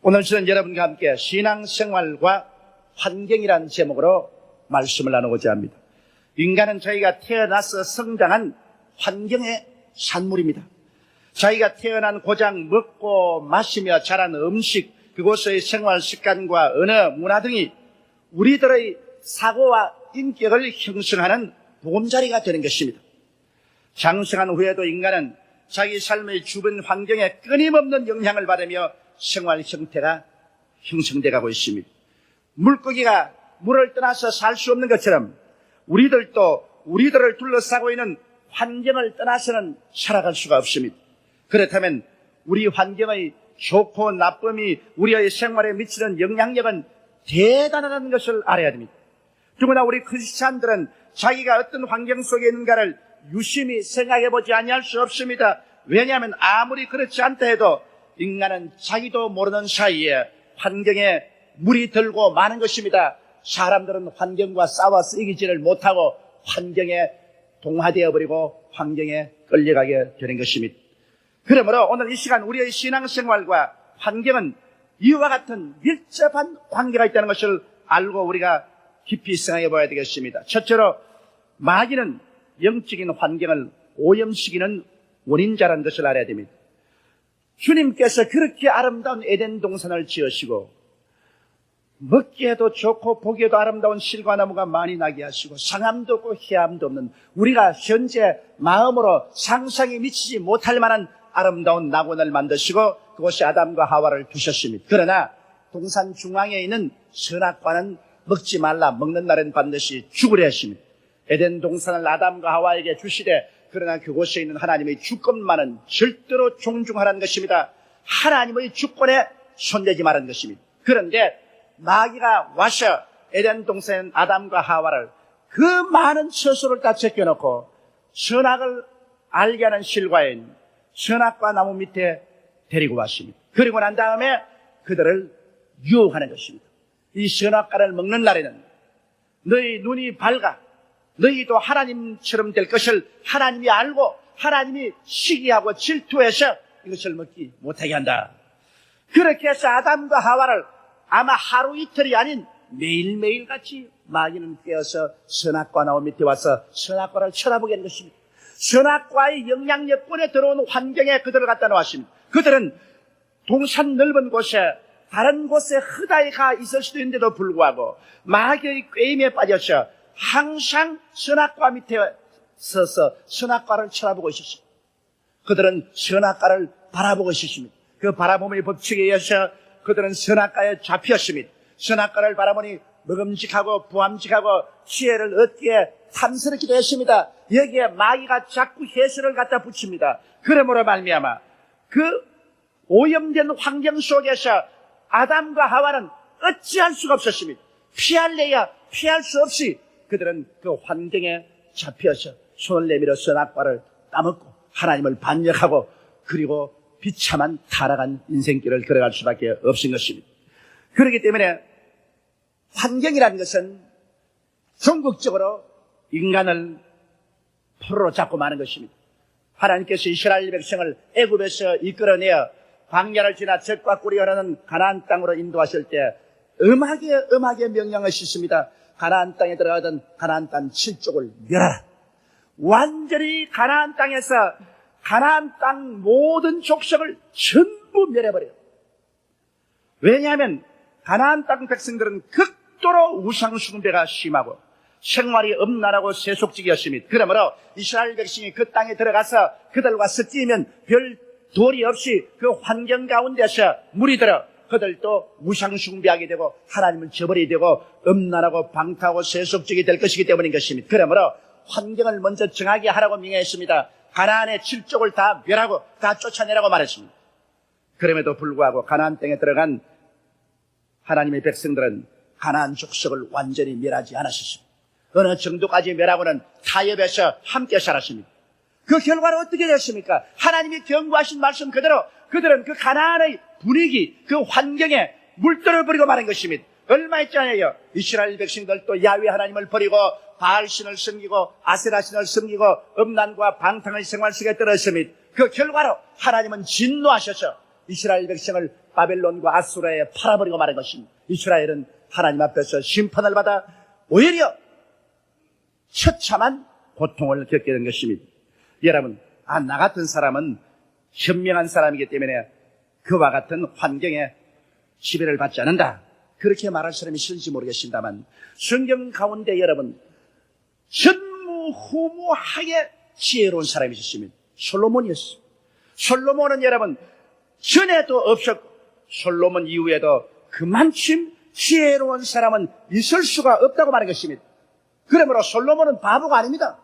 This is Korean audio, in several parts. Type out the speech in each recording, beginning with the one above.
오늘 저는 여러분과 함께 신앙생활과 환경이라는 제목으로 말씀을 나누고자 합니다. 인간은 자기가 태어나서 성장한 환경의 산물입니다. 자기가 태어난 고장 먹고 마시며 자란 음식, 그곳의 생활 습관과 언어, 문화 등이 우리들의 사고와 인격을 형성하는 보금자리가 되는 것입니다. 장성한 후에도 인간은 자기 삶의 주변 환경에 끊임없는 영향을 받으며 생활 형태가 형성돼 가고 있습니다. 물고기가 물을 떠나서 살 수 없는 것처럼 우리들도 우리들을 둘러싸고 있는 환경을 떠나서는 살아갈 수가 없습니다. 그렇다면 우리 환경의 좋고 나쁨이 우리의 생활에 미치는 영향력은 대단하다는 것을 알아야 됩니다. 더구나 우리 크리스찬들은 자기가 어떤 환경 속에 있는가를 유심히 생각해보지 아니할 수 없습니다. 왜냐하면 아무리 그렇지 않다 해도 인간은 자기도 모르는 사이에 환경에 물이 들고 마는 것입니다. 사람들은 환경과 싸워서 이기지를 못하고 환경에 동화되어 버리고 환경에 끌려가게 되는 것입니다. 그러므로 오늘 이 시간 우리의 신앙생활과 환경은 이와 같은 밀접한 관계가 있다는 것을 알고 우리가 깊이 생각해 봐야 되겠습니다. 첫째로 마귀는 영적인 환경을 오염시키는 원인자라는 것을 알아야 됩니다. 주님께서 그렇게 아름다운 에덴 동산을 지으시고 먹기에도 좋고 보기에도 아름다운 실과 나무가 많이 나게 하시고 상함도 없고 해함도 없는 우리가 현재 마음으로 상상이 미치지 못할 만한 아름다운 낙원을 만드시고 그곳에 아담과 하와를 두셨습니다. 그러나 동산 중앙에 있는 선악과는 먹지 말라, 먹는 날은 반드시 죽으려 했습니다. 에덴 동산을 아담과 하와에게 주시되 그러나 그곳에 있는 하나님의 주권만은 절대로 존중하라는 것입니다. 하나님의 주권에 손대지 말라는 것입니다. 그런데 마귀가 와서 에덴 동산 아담과 하와를 그 많은 처소를 다 제껴놓고 선악을 알게 하는 실과인 선악과 나무 밑에 데리고 왔습니다. 그리고 난 다음에 그들을 유혹하는 것입니다. 이 선악과를 먹는 날에는 너희 눈이 밝아 너희도 하나님처럼 될 것을 하나님이 알고 하나님이 시기하고 질투해서 이것을 먹지 못하게 한다. 그렇게 해서 아담과 하와를 아마 하루 이틀이 아닌 매일매일 같이 마귀는 깨어서 선악과 나무 밑에 와서 선악과를 쳐다보게 하는 것입니다. 선악과의 영향력권에 들어온 환경에 그들을 갖다 놓았습니다. 그들은 동산 넓은 곳에 다른 곳에 흩어져 가 있을 수도 있는데도 불구하고 마귀의 꾀임에 빠져서 항상 선악과 밑에 서서 선악과를 쳐다보고 있었습니다. 그들은 선악과를 바라보고 있었습니다. 그 바라봄의 법칙에 의해서 그들은 선악과에 잡혔습니다. 선악과를 바라보니 먹음직하고 부함직하고 지혜를 얻기에 탐스럽기도 했습니다. 여기에 마귀가 자꾸 해설을 갖다 붙입니다. 그러므로 말미암아 그 오염된 환경 속에서 아담과 하와는 어찌할 수가 없었습니다. 피할래야 피할 수 없이 그들은 그 환경에 잡혀서 손을 내밀어 선악과를 따먹고 하나님을 반역하고 그리고 비참한 타락한 인생길을 걸어갈 수밖에 없은 것입니다. 그렇기 때문에 환경이라는 것은 전국적으로 인간을 포로로 잡고 마는 것입니다. 하나님께서 이스라엘 백성을 애굽에서 이끌어내어 광야를 지나 젖과 꿀이 흐르는 가나안 땅으로 인도하실 때 음하게 명령을 씻습니다. 가나안 땅에 들어가던 가나안 땅 7족을 멸하라. 완전히 가나안 땅에서 가나안 땅 모든 족속을 전부 멸해버려요. 왜냐하면 가나안 땅 백성들은 극도로 우상 숭배가 심하고 생활이 엄란하고 세속적이었습니다. 그러므로 이스라엘 백성이 그 땅에 들어가서 그들과 섞이면 별 도리 없이 그 환경 가운데서 물이 들어 그들도 우상 숭배하게 되고 하나님을 저버리게 되고 엄란하고 방탕하고 세속적이 될 것이기 때문인 것입니다. 그러므로 환경을 먼저 정하게 하라고 명했습니다. 가나안의 7족을 다 멸하고 다 쫓아내라고 말했습니다. 그럼에도 불구하고 가나안 땅에 들어간 하나님의 백성들은 가나안 족속을 완전히 멸하지 않았습니다. 어느 정도까지 멸하고는 타협해서 함께 살았습니다. 그 결과는 어떻게 됐습니까? 하나님이 경고하신 말씀 그대로 그들은 그 가나안의 분위기, 그 환경에 물들어버리고 마는 것입니다. 얼마 있잖아요. 이스라엘 백성들도 야훼 하나님을 버리고 바알신을 섬기고 아세라신을 섬기고 음란과 방탕의 생활 속에 들었습니다. 그 결과로 하나님은 진노하셔서 이스라엘 백성을 바벨론과 아수라에 팔아버리고 말한 것입니다. 이스라엘은 하나님 앞에서 심판을 받아 오히려 처참한 고통을 겪게 된 것입니다. 여러분, 나 같은 사람은 현명한 사람이기 때문에 그와 같은 환경에 지배를 받지 않는다, 그렇게 말할 사람이 있을지 모르겠습니다만, 성경 가운데 여러분 전무후무하게 지혜로운 사람이 있었습니다. 솔로몬이었어요. 솔로몬은 여러분 전에도 없었고 솔로몬 이후에도 그만큼 지혜로운 사람은 있을 수가 없다고 말한 것입니다. 그러므로 솔로몬은 바보가 아닙니다.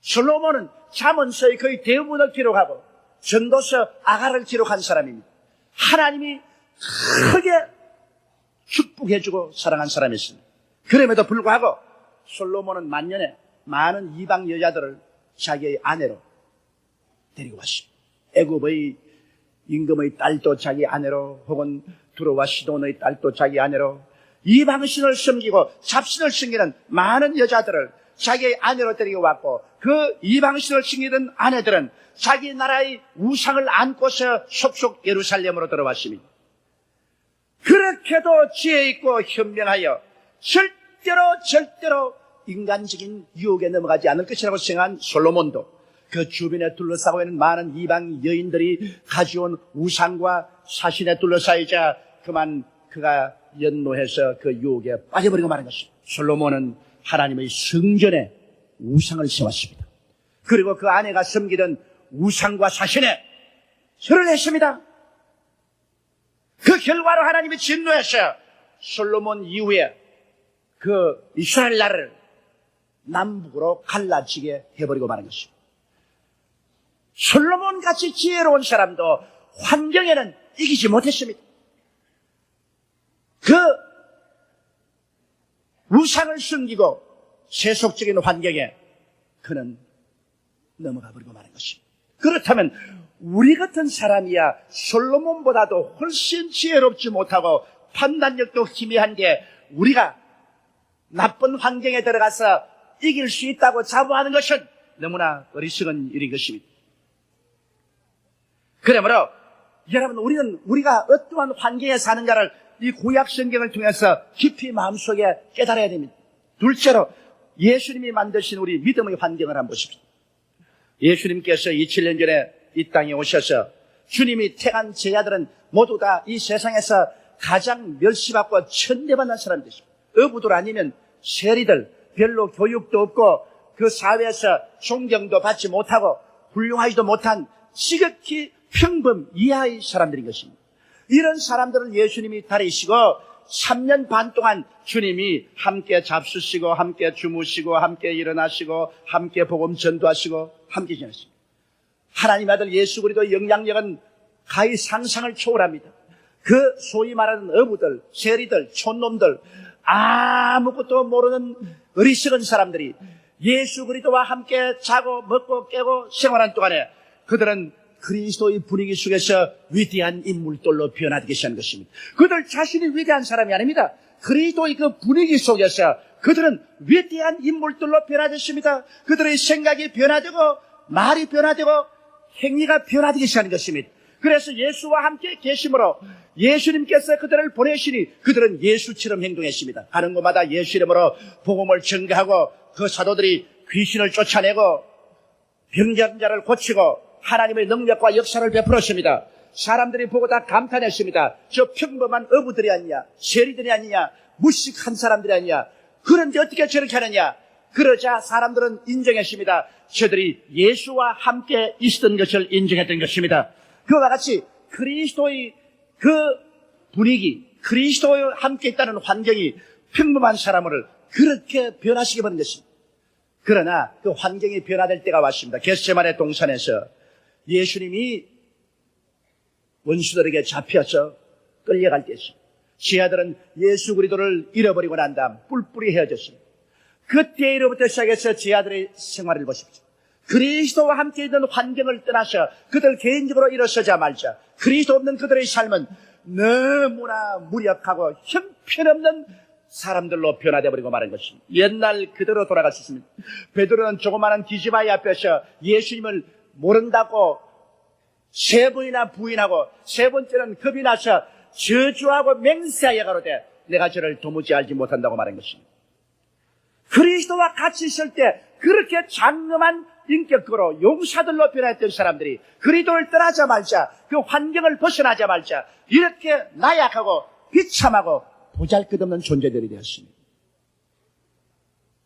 솔로몬은 잠언서의 거의 대부분을 기록하고 전도서 아가를 기록한 사람입니다. 하나님이 크게 축복해주고 사랑한 사람이었습니다. 그럼에도 불구하고 솔로몬은 만년에 많은 이방 여자들을 자기의 아내로 데리고 왔습니다. 애굽의 임금의 딸도 자기 아내로, 혹은 두로와 시돈의 딸도 자기 아내로, 이방신을 섬기고 잡신을 섬기는 많은 여자들을 자기의 아내로 데리고 왔고, 그 이방신을 섬기던 아내들은 자기 나라의 우상을 안고서 속속 예루살렘으로 들어왔습니다. 그렇게도 지혜 있고 현명하여 절대로 인간적인 유혹에 넘어가지 않을 것이라고 생각한 솔로몬도 그 주변에 둘러싸고 있는 많은 이방 여인들이 가져온 우상과 사신에 둘러싸이자 그만 그가 연노해서 그 유혹에 빠져버리고 마는 것입니다. 솔로몬은 하나님의 성전에 우상을 세웠습니다. 그리고 그 아내가 섬기던 우상과 사신에 절을 했습니다. 그 결과로 하나님이 진노해서 솔로몬 이후에 그 이스라엘 나라를 남북으로 갈라지게 해버리고 마는 것입니다. 솔로몬같이 지혜로운 사람도 환경에는 이기지 못했습니다. 그 우상을 숨기고 세속적인 환경에 그는 넘어가 버리고 마는 것입니다. 그렇다면 우리 같은 사람이야 솔로몬보다도 훨씬 지혜롭지 못하고 판단력도 희미한 게 우리가 나쁜 환경에 들어가서 이길 수 있다고 자부하는 것은 너무나 어리석은 일인 것입니다. 그러므로 여러분, 우리가 어떠한 환경에 사는가를 이 구약 성경을 통해서 깊이 마음속에 깨달아야 됩니다. 둘째로 예수님이 만드신 우리 믿음의 환경을 한번 보십시오. 예수님께서 2000년 전에 이 땅에 오셔서 주님이 택한 제자들은 모두 다 이 세상에서 가장 멸시받고 천대받는 사람들이십니다. 어부들 아니면 세리들, 별로 교육도 없고 그 사회에서 존경도 받지 못하고 훌륭하지도 못한 지극히 평범 이하의 사람들인 것입니다. 이런 사람들을 예수님이 다리시고 3년 반 동안 주님이 함께 잡수시고 함께 주무시고 함께 일어나시고 함께 복음 전도하시고 함께 지냈습니다. 하나님 아들 예수 그리스도의 영향력은 가히 상상을 초월합니다. 그 소위 말하는 어부들, 세리들, 촌놈들, 아무것도 모르는 어리석은 사람들이 예수 그리스도와 함께 자고 먹고 깨고 생활한 동안에 그들은 그리스도의 분위기 속에서 위대한 인물들로 변화되기 시작한 것입니다. 그들 자신이 위대한 사람이 아닙니다. 그리스도의 그 분위기 속에서 그들은 위대한 인물들로 변화됐습니다. 그들의 생각이 변화되고 말이 변화되고 행위가 변화되기 시작한 것입니다. 그래서 예수와 함께 계심으로 예수님께서 그들을 보내시니 그들은 예수처럼 행동했습니다. 가는 곳마다 예수 이름으로 복음을 전가하고 그 사도들이 귀신을 쫓아내고 병든 자를 고치고 하나님의 능력과 역사를 베풀었습니다. 사람들이 보고 다 감탄했습니다. 저 평범한 어부들이 아니냐, 세리들이 아니냐, 무식한 사람들이 아니냐, 그런데 어떻게 저렇게 하느냐. 그러자 사람들은 인정했습니다. 저들이 예수와 함께 있었던 것을 인정했던 것입니다. 그와 같이 그리스도의 그 분위기, 그리스도와 함께 있다는 환경이 평범한 사람을 그렇게 변화시켜 버린 것입니다. 그러나 그 환경이 변화될 때가 왔습니다. 겟세마네 동산에서 예수님이 원수들에게 잡혀서 끌려갈 때였습니다. 제자들은 예수 그리스도를 잃어버리고 난 다음 뿔뿔이 헤어졌습니다. 그때로부터 시작해서 제자들의 생활을 보십시오. 그리스도와 함께 있는 환경을 떠나서 그들 개인적으로 일어서자 말자 그리스도 없는 그들의 삶은 너무나 무력하고 형편없는 사람들로 변화되어 버리고 마는 것입니다. 옛날 그대로 돌아갔습니다. 베드로는 조그마한 기지바위 앞에서 예수님을 모른다고 세 번이나 부인하고 세 번째는 겁이 나서 저주하고 맹세하여 가로되 내가 저를 도무지 알지 못한다고 말한 것입니다. 그리스도와 같이 있을 때 그렇게 장엄한 인격으로 용사들로 변했던 사람들이 그리스도를 떠나자마자 그 환경을 벗어나자마자 이렇게 나약하고 비참하고 보잘것없는 존재들이 되었습니다.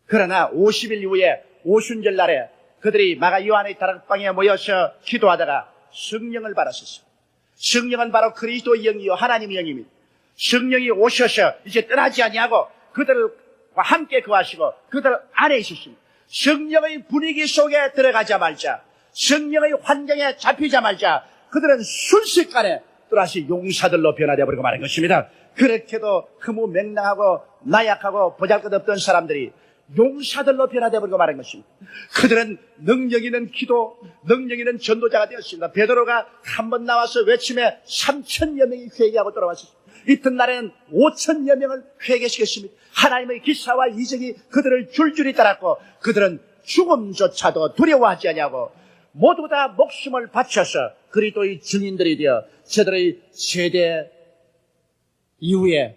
그러나 50일 이후에 오순절 날에 그들이 마가 요한의 다락방에 모여서 기도하다가 성령을 받았었어요. 성령은 바로 그리스도의 영이요 하나님의 영입니다. 성령이 오셔서 이제 떠나지 아니하고 그들과 함께 거하시고 그들 안에 있으십니다. 성령의 분위기 속에 들어가자마자 성령의 환경에 잡히자마자 그들은 순식간에 또다시 용사들로 변화되어 버리고 말한 것입니다. 그렇게도 허무맹랑하고 나약하고 보잘것없던 사람들이 용사들로 변화되어 버리고 말한 것입니다. 그들은 능력 있는 기도, 능력 있는 전도자가 되었습니다. 베드로가 한 번 나와서 외침에 3,000여 명이 회개하고 돌아왔습니다. 이튿날에는 5,000여 명을 회개시켰습니다. 하나님의 기사와 이적이 그들을 줄줄이 따랐고 그들은 죽음조차도 두려워하지 아니하고 모두 다 목숨을 바쳐서 그리스도의 증인들이 되어 저들의 세대 이후에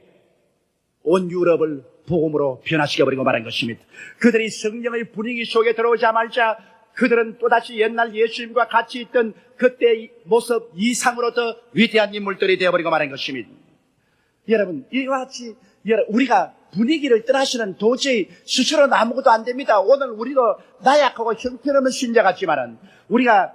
온 유럽을 복음으로 변화시켜버리고 말한 것입니다. 그들이 성령의 분위기 속에 들어오자마자 그들은 또다시 옛날 예수님과 같이 있던 그때의 모습 이상으로 더 위대한 인물들이 되어버리고 말한 것입니다. 여러분, 이와 같이 우리가 분위기를 떠나시는 도저히 스스로는 아무것도 안 됩니다. 오늘 우리도 나약하고 형편없는 신자 같지만은 우리가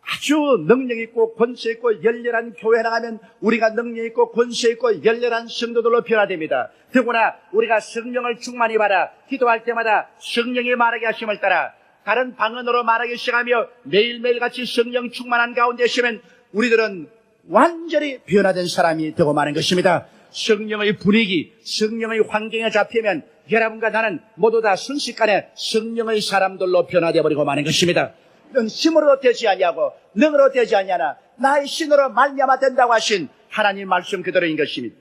아주 능력 있고 권세 있고 열렬한 교회 나가면 우리가 능력 있고 권세 있고 열렬한 성도들로 변화됩니다. 더구나 우리가 성령을 충만히 받아 기도할 때마다 성령이 말하게 하심을 따라 다른 방언으로 말하기 시작하며 매일매일 같이 성령 충만한 가운데 있으면 우리들은 완전히 변화된 사람이 되고 마는 것입니다. 성령의 분위기, 성령의 환경에 잡히면 여러분과 나는 모두 다 순식간에 성령의 사람들로 변화되어 버리고 마는 것입니다. 넌 힘으로 되지 아니하고 능으로 되지 아니하나 나의 신으로 말미암아 된다고 하신 하나님 말씀 그대로인 것입니다.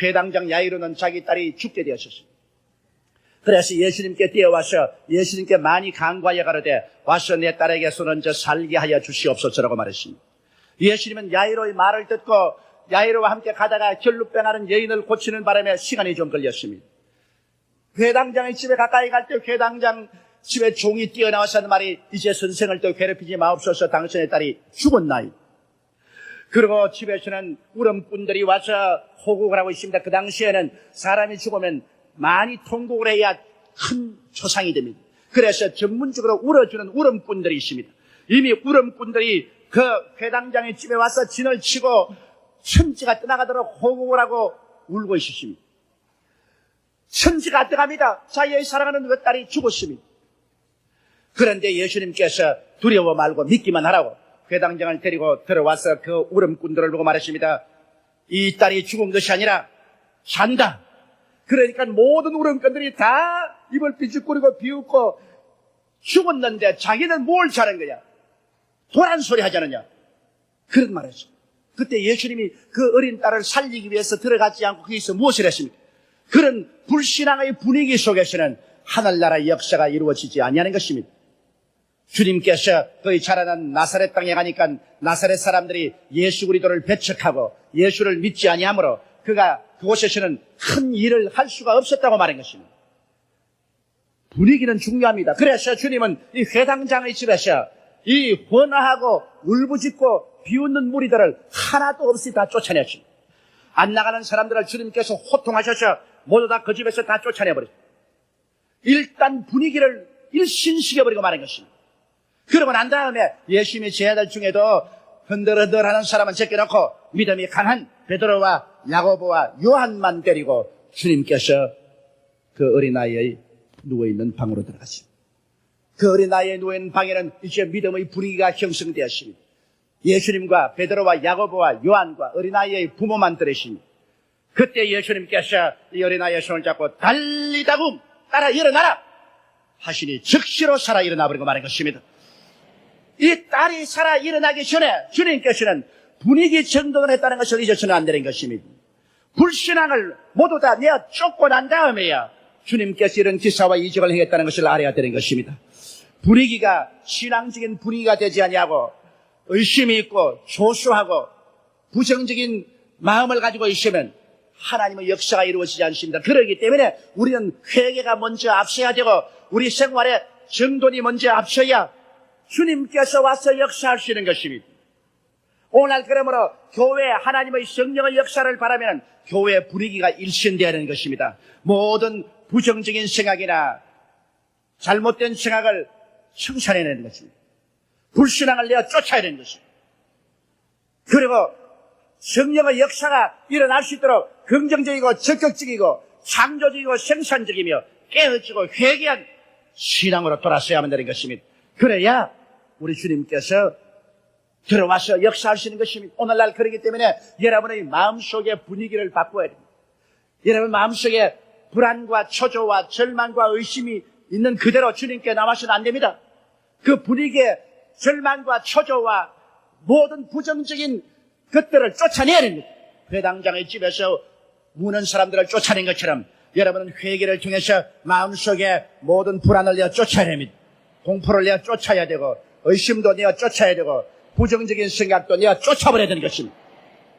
회당장 야이로는 자기 딸이 죽게 되었습니다. 그래서 예수님께 뛰어와서 예수님께 많이 간구하여 가로되 와서 내 딸에게 손 얹어 살게 하여 주시옵소서라고 말했습니다. 예수님은 야이로의 말을 듣고 야이로와 함께 가다가 결루병하는 여인을 고치는 바람에 시간이 좀 걸렸습니다. 회당장의 집에 가까이 갈 때 회당장 집에 종이 뛰어나와서 하는 말이 이제 선생을 또 괴롭히지 마옵소서 당신의 딸이 죽었나이다. 그리고 집에서는 울음꾼들이 와서 호국을 하고 있습니다. 그 당시에는 사람이 죽으면 많이 통곡을 해야 큰 초상이 됩니다. 그래서 전문적으로 울어주는 울음꾼들이 있습니다. 이미 울음꾼들이 그 회당장의 집에 와서 진을 치고 천지가 떠나가도록 호국을 하고 울고 있었습니다. 천지가 떠갑니다. 자기의 사랑하는 외딸이 죽었습니다. 그런데 예수님께서 두려워 말고 믿기만 하라고 회당장을 데리고 들어와서 그 울음꾼들을 보고 말했습니다. 이 딸이 죽은 것이 아니라 산다. 그러니까 모든 울음꾼들이 다 입을 삐죽거리고 비웃고 죽었는데 자기는 뭘 잘한 거냐? 도란 소리 하자느냐? 그런 말을 했습니다. 그때 예수님이 그 어린 딸을 살리기 위해서 들어가지 않고 거기서 무엇을 했습니까? 그런 불신앙의 분위기 속에서는 하늘나라의 역사가 이루어지지 아니하는 것입니다. 주님께서 거의 자라난 나사렛 땅에 가니까 나사렛 사람들이 예수 그리스도를 배척하고 예수를 믿지 아니하므로 그가 그곳에서는 큰 일을 할 수가 없었다고 말한 것입니다. 분위기는 중요합니다. 그래서 주님은 이 회당장의 집에서 이 헌화하고 울부짖고 비웃는 무리들을 하나도 없이 다 쫓아냈습니다. 안 나가는 사람들을 주님께서 호통하셔서 모두 다 그 집에서 다 쫓아내버렸습니다. 일단 분위기를 일신시켜버리고 말한 것입니다. 그러고 난 다음에 예수님의 제자들 중에도 흔들흔들하는 사람은 제껴놓고 믿음이 강한 베드로와 야고보와 요한만 데리고 주님께서 그 어린아이의 누워있는 방으로 들어갔습니다. 그 어린아이의 누워있는 방에는 이제 믿음의 분위기가 형성되었습니다. 예수님과 베드로와 야고보와 요한과 어린아이의 부모만 들으십니다. 그때 예수님께서 이 어린아이의 손을 잡고 달리다굼 따라 일어나라 하시니 즉시로 살아 일어나 버리고 말한 것입니다. 이 딸이 살아 일어나기 전에 주님께서는 분위기 정돈을 했다는 것을 잊어서는 안 되는 것입니다. 불신앙을 모두 다 내어 쫓고 난 다음에야 주님께서 이런 기사와 이적을 행했다는 것을 알아야 되는 것입니다. 분위기가 신앙적인 분위기가 되지 아니하고 의심이 있고 조소하고 부정적인 마음을 가지고 있으면 하나님의 역사가 이루어지지 않습니다. 그렇기 때문에 우리는 회개가 먼저 앞서야 되고 우리 생활에 정돈이 먼저 앞서야 주님께서 와서 역사할 수 있는 것입니다. 오늘 그러므로 교회 하나님의 성령의 역사를 바라면 교회 분위기가 일신되어야 하는 것입니다. 모든 부정적인 생각이나 잘못된 생각을 청산해내는 것입니다. 불신앙을 내어 쫓아야 되는 것입니다. 그리고 성령의 역사가 일어날 수 있도록 긍정적이고 적극적이고 창조적이고 생산적이며 깨어지고 회개한 신앙으로 돌아서야만 한다는 것입니다. 그래야 우리 주님께서 들어와서 역사할 수 있는 것입니다. 오늘날 그렇기 때문에 여러분의 마음속의 분위기를 바꿔야 됩니다. 여러분 마음속에 불안과 초조와 절망과 의심이 있는 그대로 주님께 남아서는 안 됩니다. 그 분위기에 절망과 초조와 모든 부정적인 것들을 쫓아내야 됩니다. 회당장의 집에서 우는 사람들을 쫓아낸 것처럼 여러분은 회개를 통해서 마음속에 모든 불안을 내어 쫓아야 됩니다. 공포를 내어 쫓아야 되고 의심도 내어 쫓아야 되고 부정적인 생각도 내어 쫓아버려야 되는 것입니다.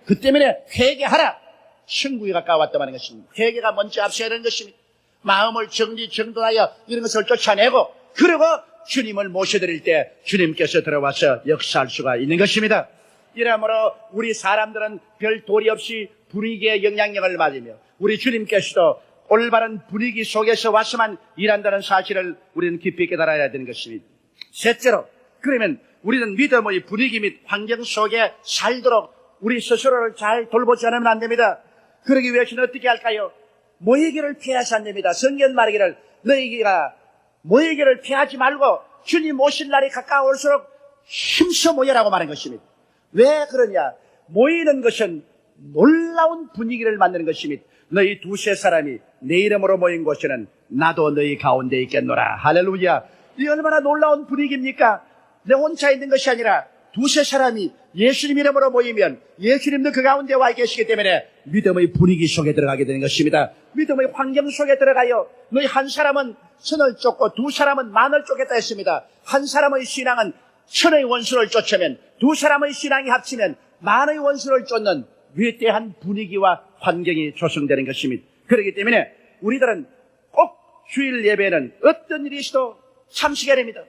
그 때문에 회개하라. 천국이 가까웠다고 하는 것입니다. 회개가 먼저 앞서야 되는 것입니다. 마음을 정돈하여 이런 것을 쫓아내고 그리고 주님을 모셔드릴 때 주님께서 들어와서 역사할 수가 있는 것입니다. 이러므로 우리 사람들은 별 도리 없이 분위기의 영향력을 받으며 우리 주님께서도 올바른 분위기 속에서 와서만 일한다는 사실을 우리는 깊이 깨달아야 되는 것입니다. 셋째로, 그러면 우리는 믿음의 분위기 및 환경 속에 살도록 우리 스스로를 잘 돌보지 않으면 안 됩니다. 그러기 위해서는 어떻게 할까요? 모이기를 피하지 안 됩니다. 성경 말하기를 너희가 모이기를 피하지 말고 주님 오실 날이 가까울수록 힘써 모여라고 말한 것입니다. 왜 그러냐? 모이는 것은 놀라운 분위기를 만드는 것입니다. 너희 두세 사람이 내 이름으로 모인 곳에는 나도 너희 가운데 있겠노라. 할렐루야. 이 얼마나 놀라운 분위기입니까? 내 혼자 있는 것이 아니라 두세 사람이 예수님 이름으로 모이면 예수님도 그 가운데 와 계시기 때문에 믿음의 분위기 속에 들어가게 되는 것입니다. 믿음의 환경 속에 들어가요. 너희 한 사람은 천을 쫓고 두 사람은 만을 쫓겠다 했습니다. 한 사람의 신앙은 천의 원수를 쫓으면 두 사람의 신앙이 합치면 만의 원수를 쫓는 위대한 분위기와 환경이 조성되는 것입니다. 그렇기 때문에 우리들은 꼭 주일 예배는 어떤 일이 있어도 참석해야 됩니다.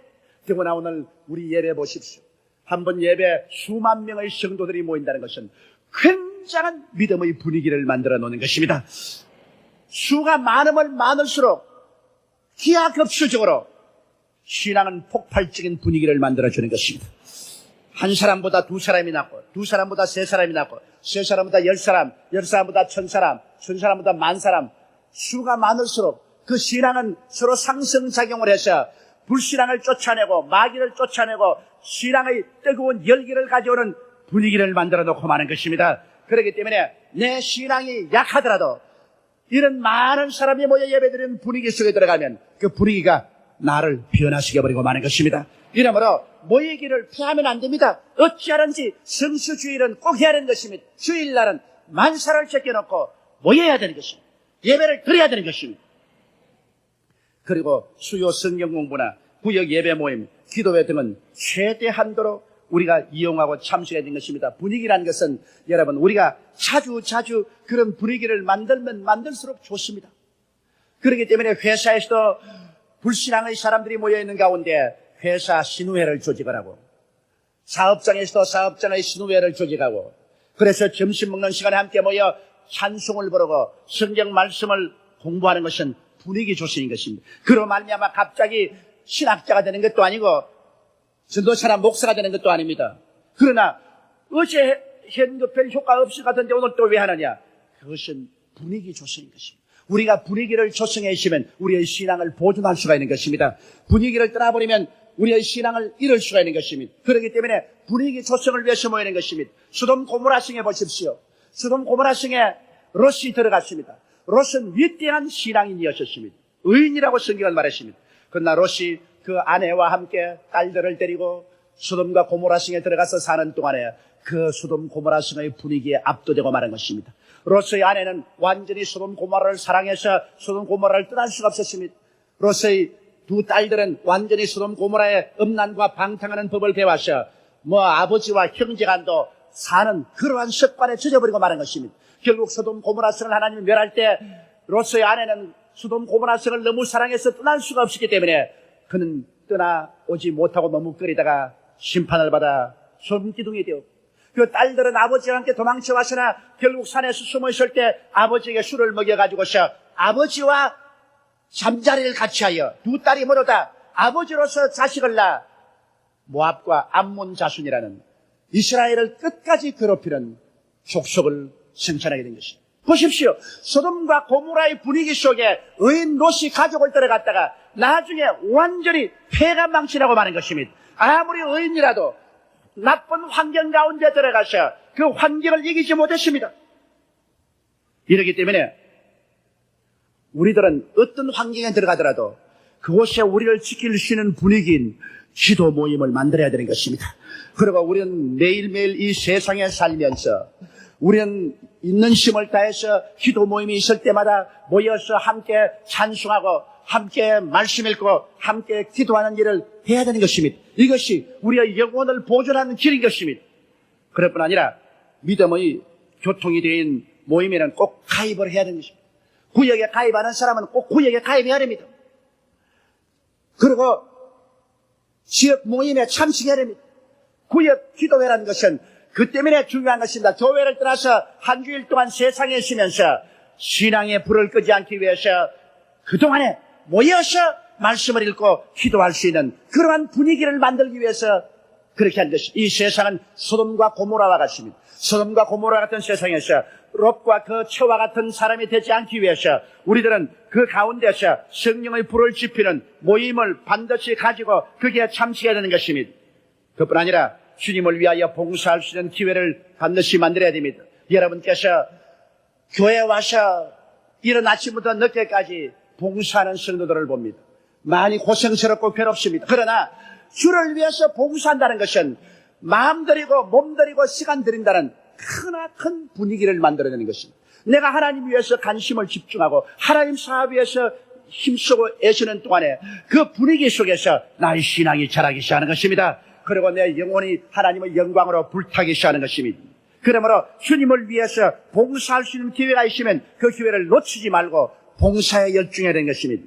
더구나 오늘 우리 예배 보십시오. 한번 예배 수만 명의 성도들이 모인다는 것은 굉장한 믿음의 분위기를 만들어 놓는 것입니다. 수가 많으면 많을수록 기하급수적으로 신앙은 폭발적인 분위기를 만들어주는 것입니다. 한 사람보다 두 사람이 낫고 두 사람보다 세 사람이 낫고 세 사람보다 10사람, 10사람보다 1000사람, 1000사람보다 10,000사람. 수가 많을수록 그 신앙은 서로 상승작용을 해서 불신앙을 쫓아내고 마귀를 쫓아내고 신앙의 뜨거운 열기를 가져오는 분위기를 만들어 놓고 마는 것입니다. 그렇기 때문에 내 신앙이 약하더라도 이런 많은 사람이 모여 예배드리는 분위기 속에 들어가면 그 분위기가 나를 변화시켜버리고 마는 것입니다. 이러므로 모이기를 피하면 안 됩니다. 어찌하든지 성수주일은 꼭 해야 되는 것입니다. 주일날은 만사를 제껴놓고 모여야 되는 것입니다. 예배를 드려야 되는 것입니다. 그리고 수요 성경 공부나 구역 예배 모임, 기도회 등은 최대한도로 우리가 이용하고 참석해야 되는 것입니다. 분위기라는 것은 여러분 우리가 자주 그런 분위기를 만들면 만들수록 좋습니다. 그렇기 때문에 회사에서도 불신앙의 사람들이 모여있는 가운데 회사 신우회를 조직을 하고 사업장에서도 사업장의 신우회를 조직하고 그래서 점심 먹는 시간에 함께 모여 찬송을 부르고 성경 말씀을 공부하는 것은 분위기 조성인 것입니다. 그로 말미암아 갑자기 신학자가 되는 것도 아니고 전도사나 목사가 되는 것도 아닙니다. 그러나 어제 했는데 별 효과 없을 것 같은데 오늘 또 왜 하느냐? 그것은 분위기 조성인 것입니다. 우리가 분위기를 조성해 있으면 우리의 신앙을 보존할 수가 있는 것입니다. 분위기를 떠나버리면 우리의 신앙을 잃을 수가 있는 것입니다. 그렇기 때문에 분위기 조성을 위해서 모이는 것입니다. 소돔 고모라 성에 보십시오. 소돔 고모라 성에 롯이 들어갔습니다. 롯은 위대한 신앙인이었습니다. 의인이라고 성경은 말했습니다. 그러나 롯이 그 아내와 함께 딸들을 데리고 소돔과 고모라 성에 들어가서 사는 동안에 그 소돔 고모라 성의 분위기에 압도되고 마는 것입니다. 롯의 아내는 완전히 소돔 고모라를 사랑해서 소돔 고모라를 떠날 수가 없었습니다. 롯의 두 딸들은 완전히 소돔 고모라의 음란과 방탕하는 법을 배워서 아버지와 형제간도 사는 그러한 습관에 젖어버리고 마는 것입니다. 결국 소돔 고모라 성을 하나님이 멸할 때 롯의 아내는 소돔 고모라 성을 너무 사랑해서 떠날 수가 없었기 때문에 그는 떠나오지 못하고 머뭇거리다가 심판을 받아 소돔기둥이 되었고, 그 딸들은 아버지와 함께 도망쳐 왔으나 결국 산에서 숨어 있을 때 아버지에게 술을 먹여가지고서 아버지와 잠자리를 같이 하여 두 딸이 모두 다 아버지로서 자식을 낳아 모압과 암몬 자손이라는 이스라엘을 끝까지 괴롭히는 족속을 생산하게 된 것입니다. 보십시오. 소돔과 고모라의 분위기 속에 의인 롯이 가족을 들어갔다가 나중에 완전히 폐가 망신하고 마는 것입니다. 아무리 의인이라도 나쁜 환경 가운데 들어가서 그 환경을 이기지 못했습니다. 이렇기 때문에 우리들은 어떤 환경에 들어가더라도 그곳에 우리를 지킬 수 있는 분위기인 기도 모임을 만들어야 되는 것입니다. 그리고 우리는 매일매일 이 세상에 살면서 우리는 있는 힘을 다해서 기도 모임이 있을 때마다 모여서 함께 찬송하고 함께 말씀 읽고 함께 기도하는 일을 해야 되는 것입니다. 이것이 우리의 영혼을 보존하는 길인 것입니다. 그럴 뿐 아니라 믿음의 교통이 된 모임에는 꼭 가입을 해야 되는 것입니다. 구역에 가입하는 사람은 꼭 구역에 가입해야 됩니다. 그리고 지역 모임에 참석해야 됩니다. 구역 기도회라는 것은 그 때문에 중요한 것입니다. 교회를 떠나서 한 주일 동안 세상에 있으면서 신앙의 불을 끄지 않기 위해서 그동안에 모여서 말씀을 읽고 기도할 수 있는 그러한 분위기를 만들기 위해서 그렇게 한 것이, 이 세상은 소돔과 고모라와 같습니다. 소돔과 고모라 같은 세상에서 롯과 그 처와 같은 사람이 되지 않기 위해서 우리들은 그 가운데서 성령의 불을 지피는 모임을 반드시 가지고 거기에 참석해야 되는 것입니다. 그뿐 아니라 주님을 위하여 봉사할 수 있는 기회를 반드시 만들어야 됩니다. 여러분께서 교회에 와서 이른 아침부터 늦게까지 봉사하는 성도들을 봅니다. 많이 고생스럽고 괴롭습니다. 그러나 주를 위해서 봉사한다는 것은 마음 들이고 몸 들이고 시간 들인다는 크나큰 분위기를 만들어내는 것입니다. 내가 하나님 위해서 관심을 집중하고 하나님 사업 위해서 힘쓰고 애쓰는 동안에 그 분위기 속에서 나의 신앙이 자라기 시작하는 것입니다. 그리고 내 영혼이 하나님의 영광으로 불타기 시작하는 것입니다. 그러므로 주님을 위해서 봉사할 수 있는 기회가 있으면 그 기회를 놓치지 말고 봉사에 열중해야 되는 것입니다.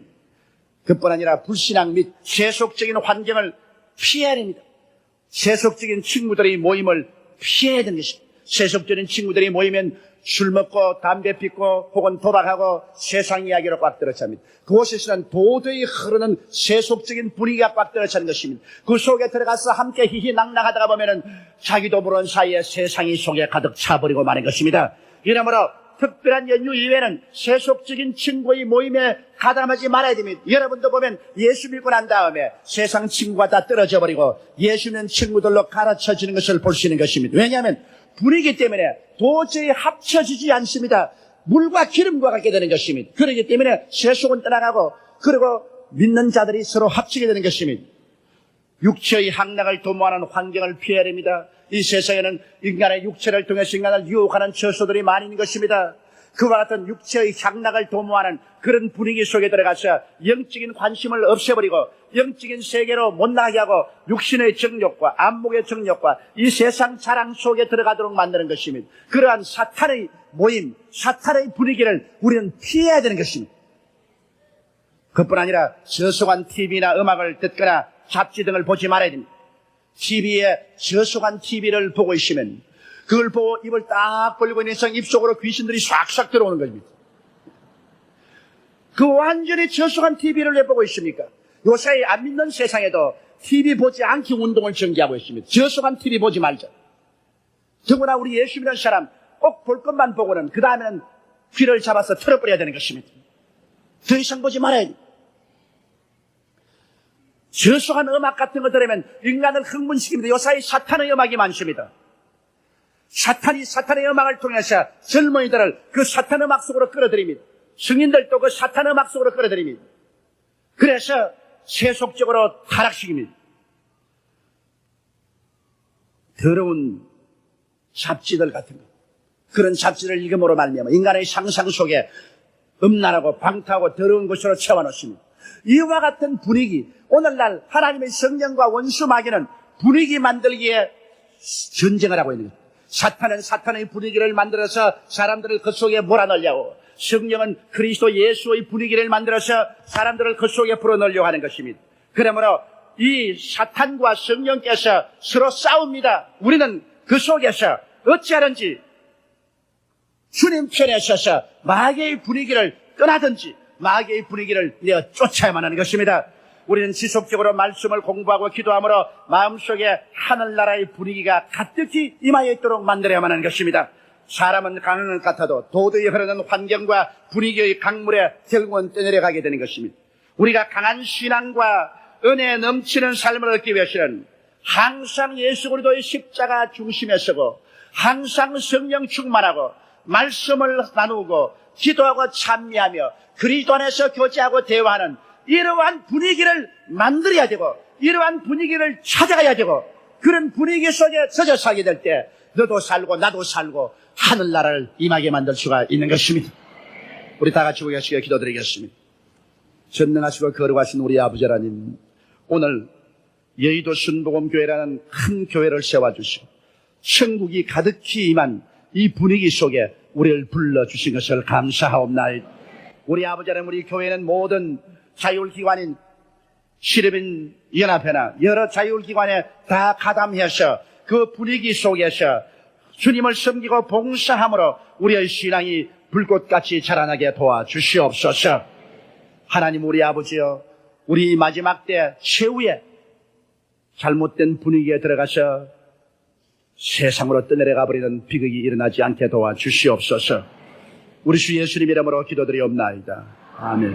그뿐 아니라 불신앙 및 세속적인 환경을 피해야 됩니다. 세속적인 친구들의 모임을 피해야 되는 것입니다. 세속적인 친구들이 모이면 술 먹고 담배 피고 혹은 도박하고 세상 이야기로 꽉 들어찹니다. 그곳에서는 도저히 흐르는 세속적인 분위기가 꽉 들어차는 것입니다. 그 속에 들어가서 함께 희희낙낙하다가 보면은 자기도 모르는 사이에 세상이 속에 가득 차버리고 마는 것입니다. 이러므로 특별한 연휴 이외에는 세속적인 친구의 모임에 가담하지 말아야 됩니다. 여러분도 보면 예수 믿고 난 다음에 세상 친구가 다 떨어져 버리고 예수 믿는 친구들로 가르쳐지는 것을 볼 수 있는 것입니다. 왜냐하면 분위기 때문에 도저히 합쳐지지 않습니다. 물과 기름과 같게 되는 것입니다. 그렇기 때문에 세속은 떠나가고 그리고 믿는 자들이 서로 합치게 되는 것입니다. 육체의 향락을 도모하는 환경을 피해야 됩니다. 이 세상에는 인간의 육체를 통해서 인간을 유혹하는 처소들이 많이 있는 것입니다. 그와 같은 육체의 향락을 도모하는 그런 분위기 속에 들어가서 영적인 관심을 없애버리고 영적인 세계로 못 나가게 하고 육신의 정욕과 안목의 정욕과 이 세상 자랑 속에 들어가도록 만드는 것입니다. 그러한 사탄의 모임, 사탄의 분위기를 우리는 피해야 되는 것입니다. 그뿐 아니라 저속한 TV나 음악을 듣거나 잡지 등을 보지 말아야 됩니다. TV에 저속한 TV를 보고 있으면 그걸 보고 입을 딱 벌리고 있는 이상 입속으로 귀신들이 싹싹 들어오는 것입니다. 그 완전히 저속한 TV를 왜 보고 있습니까? 요새 안 믿는 세상에도 TV 보지 않기 운동을 전개하고 있습니다. 저속한 TV 보지 말자. 더구나 우리 예수 믿는 사람 꼭 볼 것만 보고는 그 다음에는 귀를 잡아서 틀어버려야 되는 것입니다. 더 이상 보지 말아야 돼. 저속한 음악 같은 거 들으면 인간을 흥분시킵니다. 요새 사탄의 음악이 많습니다. 사탄이 사탄의 음악을 통해서 젊은이들을 그 사탄 음악 속으로 끌어들입니다. 성인들도 그 사탄 음악 속으로 끌어들입니다. 그래서 세속적으로 타락시킵니다. 더러운 잡지들 같은 거, 그런 잡지를 읽음으로 말미암아 인간의 상상 속에 음란하고 방탕하고 더러운 것으로 채워넣습니다. 이와 같은 분위기, 오늘날 하나님의 성령과 원수 마귀는 분위기 만들기에 전쟁을 하고 있는 거예요. 사탄은 사탄의 분위기를 만들어서 사람들을 그 속에 몰아넣으려고, 성령은 그리스도 예수의 분위기를 만들어서 사람들을 그 속에 불어넣으려고 하는 것입니다. 그러므로 이 사탄과 성령께서 서로 싸웁니다. 우리는 그 속에서 어찌하든지 주님 편에 서서 마귀의 분위기를 떠나든지 마귀의 분위기를 내어 쫓아야만 하는 것입니다. 우리는 지속적으로 말씀을 공부하고 기도함으로 마음속에 하늘나라의 분위기가 가득히 임하여 있도록 만들어야만 하는 것입니다. 사람은 강한 것 같아도 도저히 흐르는 환경과 분위기의 강물에 결국은 떠내려가게 되는 것입니다. 우리가 강한 신앙과 은혜에 넘치는 삶을 얻기 위해서는 항상 예수 그리스도의 십자가 중심에 서고 항상 성령 충만하고 말씀을 나누고 기도하고 찬미하며 그리스도 안에서 교제하고 대화하는 이러한 분위기를 만들어야 되고 이러한 분위기를 찾아가야 되고 그런 분위기 속에 젖어 살게 될 때 너도 살고 나도 살고 하늘나라를 임하게 만들 수가 있는 것입니다. 우리 다 같이 고개시켜 기도드리겠습니다. 전능하시고 거룩하신 우리 아버지 하나님, 오늘 여의도 순복음교회라는 큰 교회를 세워주시고 천국이 가득히 임한 이 분위기 속에 우리를 불러주신 것을 감사하옵나이다. 우리 아버지 하나님, 우리 교회는 모든 자율기관인 시립인 연합회나 여러 자율기관에 다 가담해서 그 분위기 속에서 주님을 섬기고 봉사함으로 우리의 신앙이 불꽃같이 자라나게 도와주시옵소서. 하나님 우리 아버지여, 우리 마지막 때 최후에 잘못된 분위기에 들어가서 세상으로 떠내려가 버리는 비극이 일어나지 않게 도와주시옵소서. 우리 주 예수님 이름으로 기도드리옵나이다. 아멘.